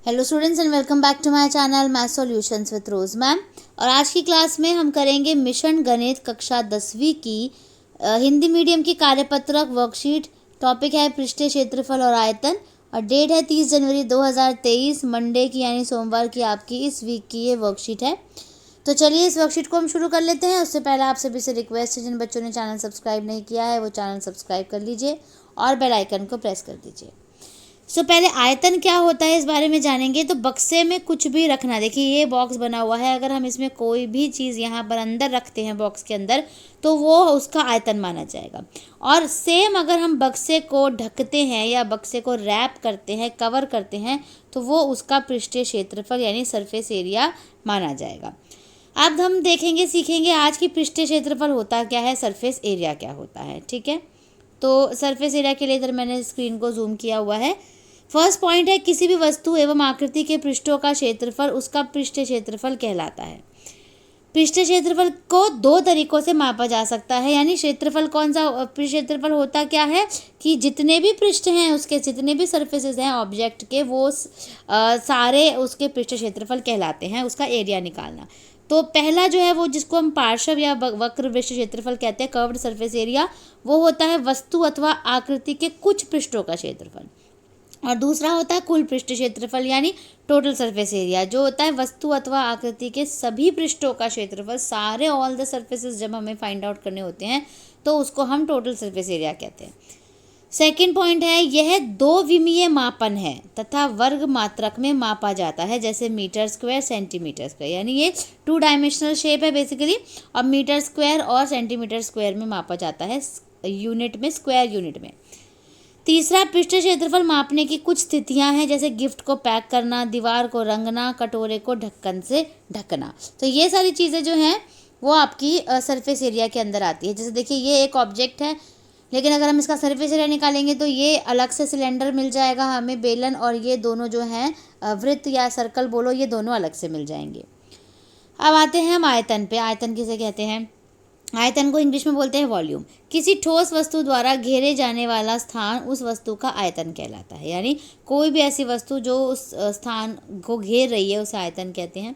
Hello students and welcome back to my channel math solutions with Rose ma'am. और आज की class में हम करेंगे मिशन गणित कक्षा 10वीं की हिंदी मीडियम की कार्यपत्रक वर्कशीट। टॉपिक है पृष्ठीय क्षेत्रफल और आयतन और डेट है 30 जनवरी 2023 मंडे की यानी सोमवार की आपकी इस वीक की ये वर्कशीट है। तो चलिए इस वर्कशीट को हम शुरू कर लेते हैं। उससे पहले आप सभी से रिक्वेस्ट है, जिन बच्चों ने चैनल सब्सक्राइब नहीं किया है वो चैनल सब्सक्राइब कर लीजिए और बेल आइकन को प्रेस कर दीजिए। पहले आयतन क्या होता है इस बारे में जानेंगे। तो बक्से में कुछ भी रखना, देखिए ये बॉक्स बना हुआ है, अगर हम इसमें कोई भी चीज़ यहाँ पर अंदर रखते हैं बॉक्स के अंदर तो वो उसका आयतन माना जाएगा। और सेम अगर हम बक्से को ढकते हैं या बक्से को रैप करते हैं, कवर करते हैं, तो वो उसका पृष्ठीय क्षेत्रफल यानी सरफेस एरिया माना जाएगा। अब हम देखेंगे सीखेंगे आज की पृष्ठीय क्षेत्रफल होता क्या है, सरफेस एरिया क्या होता है। ठीक है, तो सरफेस एरिया के लिए इधर मैंने स्क्रीन को जूम किया हुआ है। फर्स्ट पॉइंट है किसी भी वस्तु एवं आकृति के पृष्ठों का क्षेत्रफल उसका पृष्ठीय क्षेत्रफल कहलाता है। पृष्ठीय क्षेत्रफल को दो तरीकों से मापा जा सकता है, यानी क्षेत्रफल कौन सा क्षेत्रफल होता क्या है कि जितने भी पृष्ठ हैं उसके जितने भी सरफेसेस हैं ऑब्जेक्ट के वो सारे उसके पृष्ठीय क्षेत्रफल कहलाते हैं, उसका एरिया निकालना। तो पहला जो है वो जिसको हम पार्श्व या वक्र पृष्ठ क्षेत्रफल कहते हैं, कर्व्ड सरफेस एरिया, वो होता है वस्तु अथवा आकृति के कुछ पृष्ठों का क्षेत्रफल। और दूसरा होता है कुल पृष्ठ क्षेत्रफल यानी टोटल सरफेस एरिया, जो होता है वस्तु अथवा आकृति के सभी पृष्ठों का क्षेत्रफल, सारे ऑल द सरफेसेस जब हमें फाइंड आउट करने होते हैं तो उसको हम टोटल सरफेस एरिया कहते हैं। सेकंड पॉइंट है यह दो विमीय मापन है तथा वर्ग मात्रक में मापा जाता है, जैसे मीटर स्क्वायर सेंटीमीटर स्क्वायर, यानी ये 2 डायमेंशनल शेप है बेसिकली, और मीटर स्क्वायर और सेंटीमीटर स्क्वायर में मापा जाता है, यूनिट में, स्क्वायर यूनिट में। तीसरा पृष्ठीय क्षेत्रफल मापने की कुछ स्थितियां हैं, जैसे गिफ्ट को पैक करना, दीवार को रंगना, कटोरे को ढक्कन से ढकना। तो ये सारी चीज़ें जो हैं वो आपकी सरफेस एरिया के अंदर आती है। जैसे देखिए ये एक ऑब्जेक्ट है, लेकिन अगर हम इसका सरफेस एरिया निकालेंगे तो ये अलग से सिलेंडर मिल जाएगा हमें, बेलन, और ये दोनों जो हैं वृत्त या सर्कल बोलो, ये दोनों अलग से मिल जाएंगे। अब आते हैं हम आयतन पे। आयतन किसे कहते हैं? आयतन को इंग्लिश में बोलते हैं वॉल्यूम। किसी ठोस वस्तु द्वारा घेरे जाने वाला स्थान उस वस्तु का आयतन कहलाता है, यानी कोई भी ऐसी वस्तु जो उस स्थान को घेर रही है उसे आयतन कहते हैं।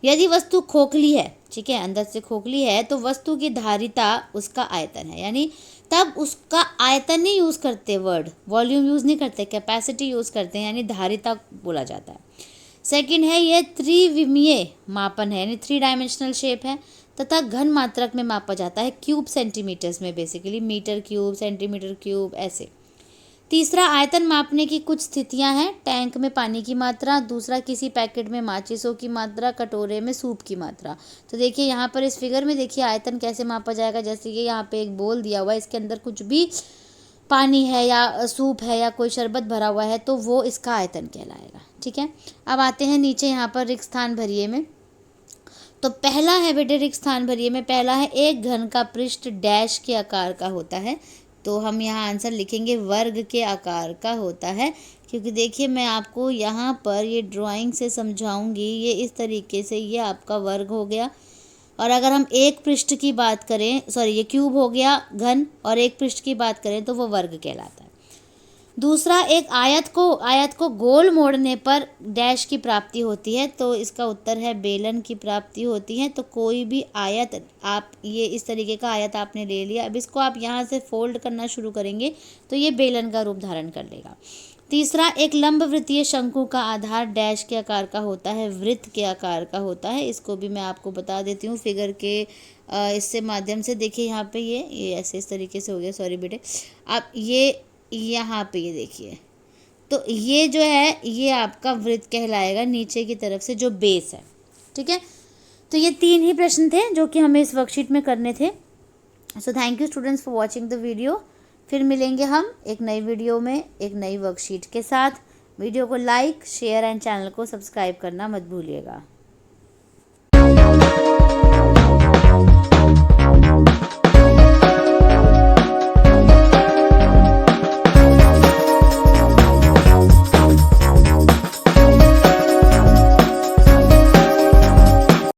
यदि वस्तु खोखली है, ठीक है, अंदर से खोखली है, तो वस्तु की धारिता उसका आयतन है, यानी तब उसका आयतन नहीं यूज़ करते, वर्ड वॉल्यूम यूज़ नहीं करते, कैपेसिटी यूज़ करते हैं, यानी धारिता बोला जाता है। सेकंड है यह त्रिविमीय मापन है, यानी 3 डायमेंशनल शेप है तथा घन मात्रक में मापा जाता है, क्यूब सेंटीमीटर्स में, basically metre cube, centimetre cube, ऐसे। तीसरा आयतन मापने की कुछ स्थितियां हैं, टैंक में पानी की मात्रा, दूसरा किसी पैकेट में माचिसों की मात्रा, कटोरे में सूप की मात्रा। तो देखिए यहाँ पर इस फिगर में देखिए आयतन कैसे मापा जाएगा। जैसे कि यहाँ पे एक बोल दिया हुआ है, इसके अंदर कुछ भी पानी है या सूप है या कोई शरबत भरा हुआ है तो वो इसका आयतन कहलाएगा। ठीक है, अब आते हैं नीचे यहाँ पर रिक्त स्थान भरिए में। तो पहला है बेटे रिक्त स्थान भरिए में, पहला है एक घन का पृष्ठ डैश के आकार का होता है। तो हम यहाँ आंसर लिखेंगे वर्ग के आकार का होता है, क्योंकि देखिए मैं आपको यहाँ पर ये ड्राइंग से समझाऊंगी, ये इस तरीके से ये आपका वर्ग हो गया। और अगर हम एक पृष्ठ की बात करें, सॉरी ये क्यूब हो गया घन, और एक पृष्ठ की बात करें तो वो वर्ग कहलाता है। दूसरा एक आयत को गोल मोड़ने पर डैश की प्राप्ति होती है, तो इसका उत्तर है बेलन की प्राप्ति होती है। तो कोई भी आयत, आप ये इस तरीके का आयत आपने ले लिया, अब इसको आप यहाँ से फोल्ड करना शुरू करेंगे तो ये बेलन का रूप धारण कर लेगा। तीसरा एक लंब वृत्तीय शंकु का आधार डैश के आकार का होता है, वृत्त के आकार का होता है। इसको भी मैं आपको बता देती हूँ फिगर के इससे माध्यम से। देखिए यहाँ पे ये ऐसे इस तरीके से हो गया, सॉरी बेटे। आप ये यहाँ पे ये देखिए, तो ये जो है ये आपका वृत्त कहलाएगा, नीचे की तरफ से जो बेस है। ठीक है, तो ये 3 ही प्रश्न थे जो कि हमें इस वर्कशीट में करने थे। So thank you students for watching the video. फिर मिलेंगे हम एक नई वीडियो में एक नई वर्कशीट के साथ। वीडियो को लाइक, शेयर एंड चैनल को सब्सक्राइब करना मत भूलिएगा।